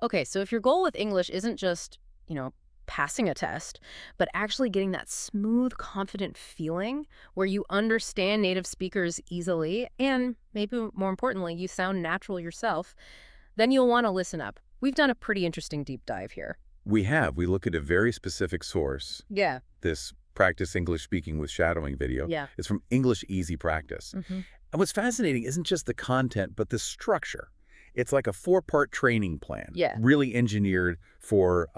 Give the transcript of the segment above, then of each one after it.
Okay, so if your goal with English isn't just, passing a test, but actually getting that smooth, confident feeling where you understand native speakers easily and maybe more importantly, you sound natural yourself, then you'll want to listen up. We've done a pretty interesting deep dive here. We look at a very specific source. Yeah. This Practice English Speaking with Shadowing video Yeah. is from English Easy Practice. Hmm. And what's fascinating isn't just the content, but the structure. It's like a four-part training plan, Yeah. really engineered for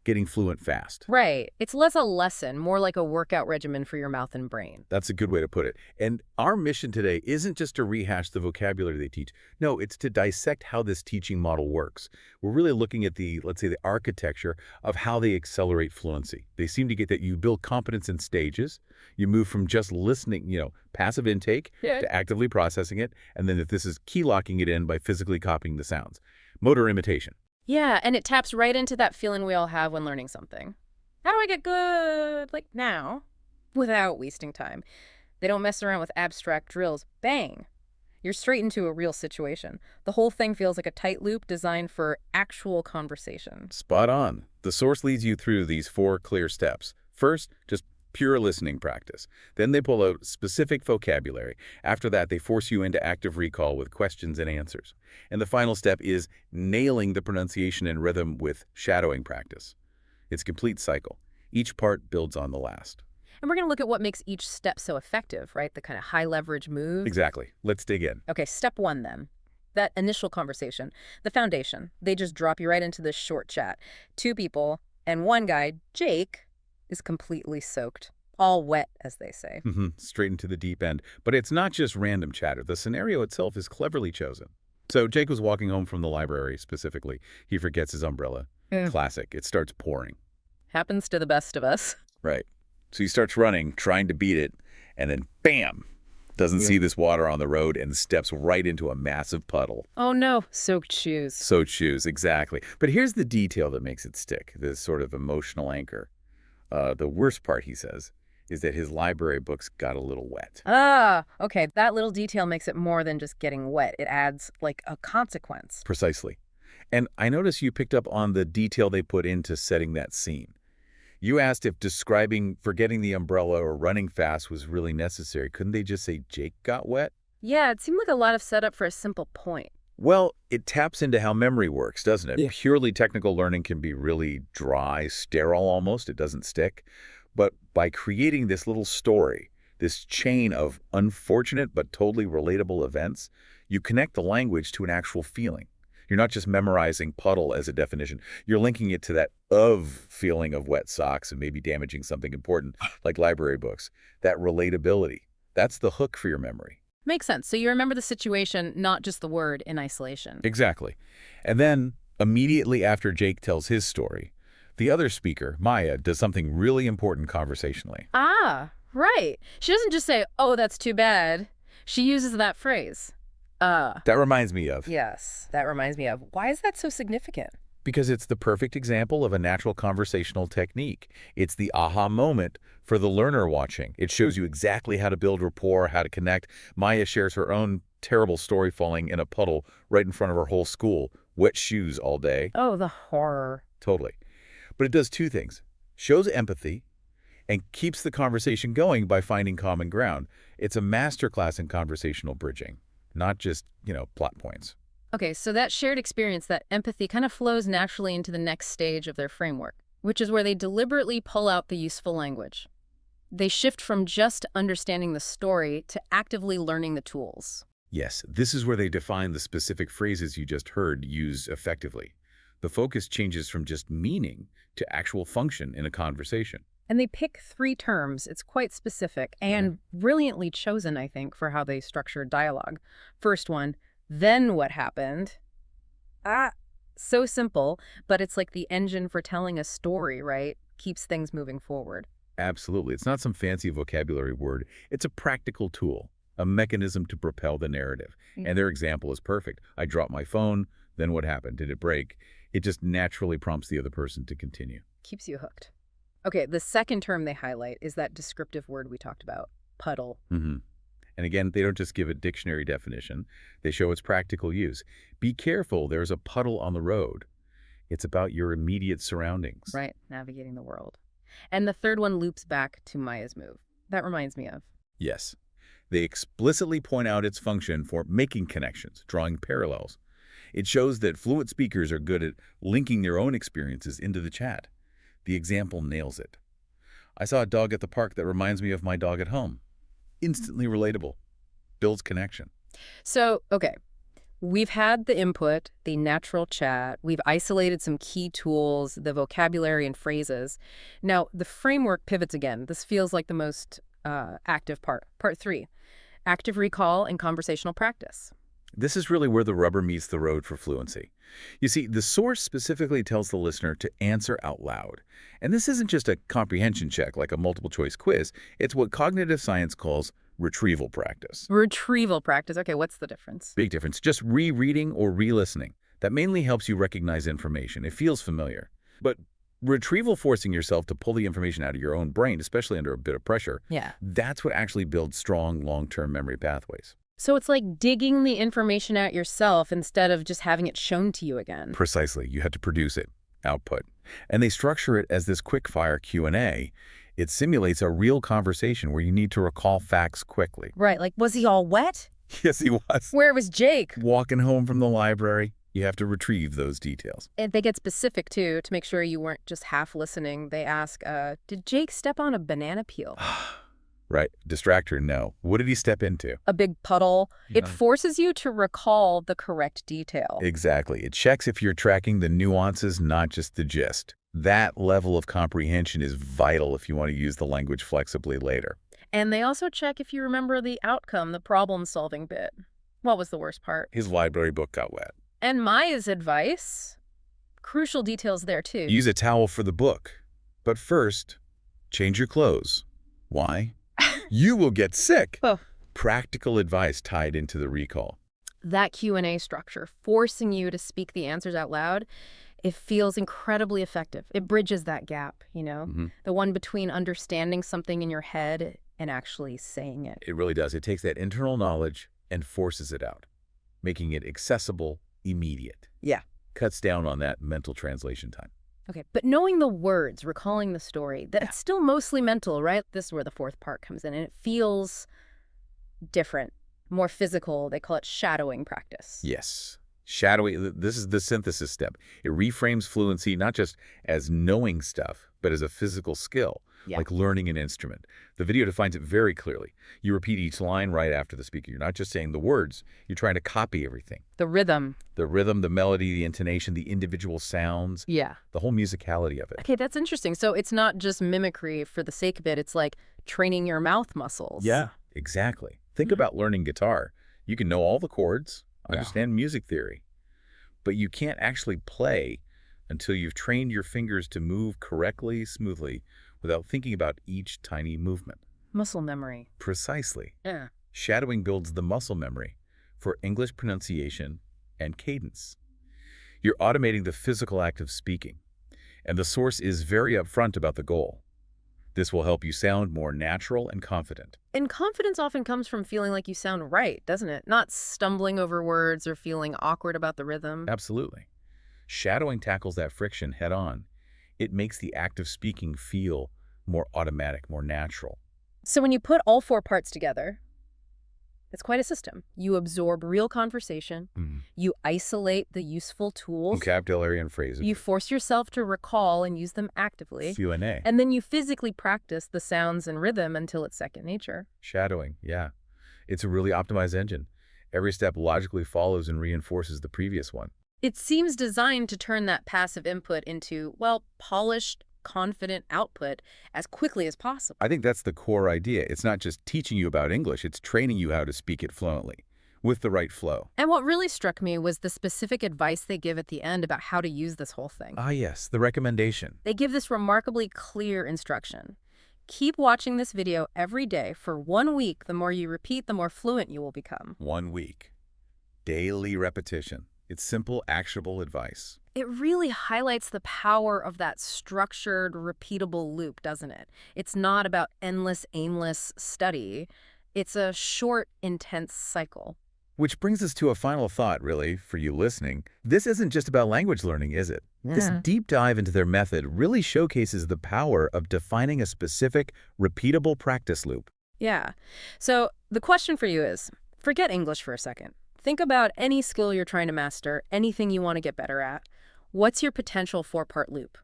getting fluent fast. Right. It's less a lesson, more like a workout regimen for your mouth and brain. That's a good way to put it. And our mission today isn't just to rehash the vocabulary they teach. No, it's to dissect how this teaching model works. We're really looking at the, let's say, the architecture of how they accelerate fluency. They seem to get that you build competence in stages. You move from just listening, passive intake Yeah. to actively processing it. And then if this is key locking it in by physically copying the sounds. Motor imitation. Yeah, and it taps right into that feeling we all have when learning something. How do I get good, like now, without wasting time? They don't mess around with abstract drills. Bang! You're straight into a real situation. The whole thing feels like a tight loop designed for actual conversation. Spot on. The source leads you through these four clear steps. First, just pure listening practice. Then they pull out specific vocabulary. After that, they force you into active recall with questions and answers. And the final step is nailing the pronunciation and rhythm with shadowing practice. It's a complete cycle. Each part builds on the last. And we're going to look at what makes each step so effective, right? The kind of high leverage moves. Exactly. Let's dig in. Okay, step one then. That initial conversation, the foundation. They just drop you right into this short chat. Two people, and one guy, Jake, is completely soaked. All wet, as they say. Straight into the deep end. But it's not just random chatter. The scenario itself is cleverly chosen. So Jake was walking home from the library, specifically. He forgets his umbrella. Yeah. Classic. It starts pouring. Happens to the best of us. Right. So he starts running, trying to beat it, and then bam! Doesn't see this water on the road and steps right into a massive puddle. Oh no, soaked shoes. So choose, exactly. But here's the detail that makes it stick, this sort of emotional anchor. The worst part, he says, is that his library books got a little wet. Ah, okay, that little detail makes it more than just getting wet. It adds, like, a consequence. Precisely. And I notice you picked up on the detail they put into setting that scene. You asked if describing forgetting the umbrella or running fast was really necessary. Couldn't they just say Jake got wet? Yeah, it seemed like a lot of setup for a simple point. Well, it taps into how memory works, doesn't it? Yeah. Purely technical learning can be really dry, sterile almost. It doesn't stick. But by creating this little story, this chain of unfortunate but totally relatable events, you connect the language to an actual feeling. You're not just memorizing puddle as a definition. You're linking it to that of feeling of wet socks and maybe damaging something important like library books. That relatability, that's the hook for your memory. Makes sense. So you remember the situation, not just the word in isolation. Exactly. And then, immediately after Jake tells his story, the other speaker, Maya, does something really important conversationally. Ah, right. She doesn't just say, oh, that's too bad. She uses that phrase. That reminds me of, Yes, that reminds me of. Why is that so significant? because it's the perfect example of a natural conversational technique. It's the aha moment for the learner watching. It shows you exactly how to build rapport, how to connect. Maya shares her own terrible story falling in a puddle right in front of her whole school. Wet shoes all day. Oh, the horror. Totally. But it does two things. Shows empathy and keeps the conversation going by finding common ground. It's a masterclass in conversational bridging, not just, plot points. Okay, so that shared experience, that empathy, kind of flows naturally into the next stage of their framework, which is where they deliberately pull out the useful language. They shift from just understanding the story to actively learning the tools. Yes, this is where they define the specific phrases you just heard used effectively. The focus changes from just meaning to actual function in a conversation. And they pick three terms. It's quite specific and brilliantly chosen, I think, for how they structure dialogue. First one, then what happened? So simple, but it's like the engine for telling a story, right? Keeps things moving forward. Absolutely. It's not some fancy vocabulary word. It's a practical tool, a mechanism to propel the narrative. And their example is perfect. I dropped my phone, then what happened? Did it break? It just naturally prompts the other person to continue. Keeps you hooked. Okay, the second term they highlight is that descriptive word we talked about, puddle. And again, they don't just give a dictionary definition. They show its practical use. Be careful, there's a puddle on the road. It's about your immediate surroundings. Right, navigating the world. And the third one loops back to Maya's move. That reminds me of. Yes. They explicitly point out its function for making connections, drawing parallels. It shows that fluent speakers are good at linking their own experiences into the chat. The example nails it. I saw a dog at the park that reminds me of my dog at home. Instantly relatable. Builds connection. So, okay, we've had the input, the natural chat. We've isolated some key tools, the vocabulary and phrases. Now, the framework pivots again. This feels like the most active part. Part 3, active recall and conversational practice. This is really where the rubber meets the road for fluency. You see, the source specifically tells the listener to answer out loud. And this isn't just a comprehension check like a multiple-choice quiz. It's what cognitive science calls retrieval practice. Retrieval practice. Okay, what's the difference? Big difference. Just rereading or re-listening. That mainly helps you recognize information. It feels familiar. But retrieval, forcing yourself to pull the information out of your own brain, especially under a bit of pressure, Yeah. that's what actually builds strong long-term memory pathways. So it's like digging the information out yourself instead of just having it shown to you again. Precisely. You had to produce it, output. And they structure it as this quick-fire Q&A. It simulates a real conversation where you need to recall facts quickly. Right, like, was he all wet? Yes, he was. Where was Jake? Walking home from the library, you have to retrieve those details. And they get specific, too, to make sure you weren't just half listening. They ask, did Jake step on a banana peel? Right. Distractor, no. What did he step into? A big puddle. It Yeah. forces you to recall the correct detail. Exactly. It checks if you're tracking the nuances, not just the gist. That level of comprehension is vital if you want to use the language flexibly later. And they also check if you remember the outcome, the problem-solving bit. What was the worst part? His library book got wet. And Maya's advice? Crucial details there, too. Use a towel for the book. But first, change your clothes. Why? You will get sick. Oh. Practical advice tied into the recall. That Q&A structure, forcing you to speak the answers out loud, it feels incredibly effective. It bridges that gap, you know? The one between understanding something in your head and actually saying it. It really does. It takes that internal knowledge and forces it out, making it accessible, immediate. Yeah. Cuts down on that mental translation time. Okay, but knowing the words, recalling the story, that's still mostly mental, right? This is where the fourth part comes in, and it feels different, more physical. They call it shadowing practice. Yes. Shadowing, this is the synthesis step. It reframes fluency not just as knowing stuff, but as a physical skill, like learning an instrument. The video defines it very clearly. You repeat each line right after the speaker. You're not just saying the words. You're trying to copy everything. The rhythm. The rhythm, the melody, the intonation, the individual sounds. Yeah. The whole musicality of it. Okay, that's interesting. So it's not just mimicry for the sake of it. It's like training your mouth muscles. Yeah, exactly. Think about learning guitar. You can know all the chords, understand music theory, but you can't actually play until you've trained your fingers to move correctly, smoothly, without thinking about each tiny movement. Muscle memory. Precisely. Yeah. Shadowing builds the muscle memory for English pronunciation and cadence. You're automating the physical act of speaking, and the source is very upfront about the goal. This will help you sound more natural and confident. And confidence often comes from feeling like you sound right, doesn't it? Not stumbling over words or feeling awkward about the rhythm. Absolutely. Shadowing tackles that friction head on. It makes the act of speaking feel more automatic, more natural. So when you put all four parts together, it's quite a system. You absorb real conversation. You isolate the useful tools. Vocabulary and phrases. You force yourself to recall and use them actively. Q&A. And then you physically practice the sounds and rhythm until it's second nature. Shadowing, yeah. It's a really optimized engine. Every step logically follows and reinforces the previous one. It seems designed to turn that passive input into, well, polished, confident output as quickly as possible. I think that's the core idea. It's not just teaching you about English, it's training you how to speak it fluently, with the right flow. And what really struck me was the specific advice they give at the end about how to use this whole thing. Ah, yes, the recommendation. They give this remarkably clear instruction. Keep watching this video every day for 1 week. The more you repeat, the more fluent you will become. 1 week. Daily repetition. It's simple, actionable advice. It really highlights the power of that structured, repeatable loop, doesn't it? It's not about endless, aimless study. It's a short, intense cycle. Which brings us to a final thought, really, for you listening. This isn't just about language learning, is it? This Yeah. deep dive into their method really showcases the power of defining a specific, repeatable practice loop. Yeah. So the question for you is, forget English for a second. Think about any skill you're trying to master, anything you want to get better at. What's your potential four-part loop?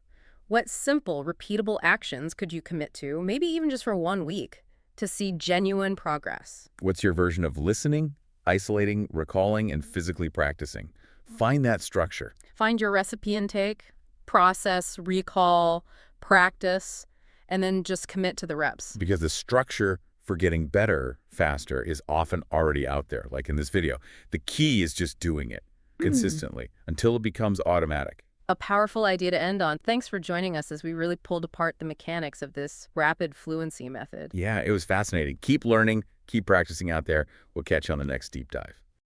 What simple, repeatable actions could you commit to, maybe even just for 1 week, to see genuine progress? What's your version of listening, isolating, recalling, and physically practicing? Find that structure. Find your recipe intake, process, recall, practice, and then just commit to the reps. Because the structure for getting better faster is often already out there, like in this video. The key is just doing it consistently until it becomes automatic. A powerful idea to end on. Thanks for joining us as we really pulled apart the mechanics of this rapid fluency method. Yeah, it was fascinating. Keep learning, keep practicing out there. We'll catch you on the next deep dive.